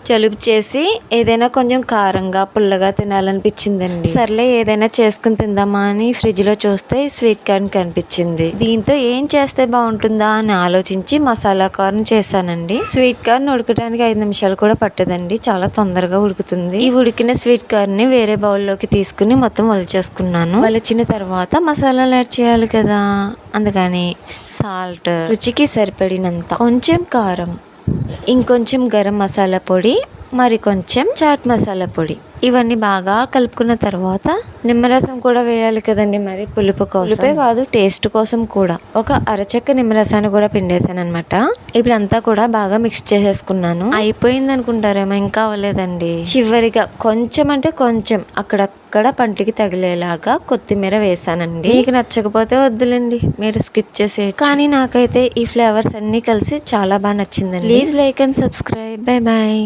జలుబు చేసి ఏదైనా కొంచెం కారంగా పుల్లగా తినాలనిపించిందండి. సర్లే ఏదైనా చేసుకుని తిందామా అని ఫ్రిడ్జ్ లో చూస్తే స్వీట్ కార్న్ కనిపించింది. దీంతో ఏం చేస్తే బాగుంటుందా అని ఆలోచించి మసాలా కార్న్ చేశానండి. స్వీట్ కార్న్ ఉడకడానికి 5 నిమిషాలు కూడా పట్టదండి, చాలా తొందరగా ఉడుకుతుంది. ఈ ఉడికిన స్వీట్ కార్న్ ని వేరే బౌల్లోకి తీసుకుని మొత్తం వలిచేసుకున్నాను. వలిచిన తర్వాత మసాలాలు యాడ్ చేయాలి కదా, అందుకని సాల్ట్, రుచికి సరిపడినంత, కొంచెం కారం, ఇంకొంచెం గరం మసాలా పొడి, మరి కొంచెం చాట్ మసాలా పొడి, ఇవన్నీ బాగా కలుపుకున్న తర్వాత నిమ్మరసం కూడా వేయాలి కదండి, మరి పులుపు కోసం. పులుపే కాదు, టేస్ట్ కోసం కూడా ఒక అరచెక్క నిమ్మరసాన్ని కూడా పిండేసాను అనమాట. ఇప్పుడు అంతా కూడా బాగా మిక్స్ చేసేసుకున్నాను. అయిపోయింది అనుకుంటారేమో, ఇంకా అవ్వలేదండి. చివరిగా కొంచెం అంటే కొంచెం అక్కడక్కడ పంటికి తగిలేలాగా కొత్తిమీర వేసానండి. మీకు నచ్చకపోతే వద్దులేండి, మీరు స్కిప్ చేసేయచ్చు. కానీ నాకైతే ఈ ఫ్లేవర్స్ అన్ని కలిసి చాలా బాగా నచ్చిందండి. Please like and subscribe. Bye bye.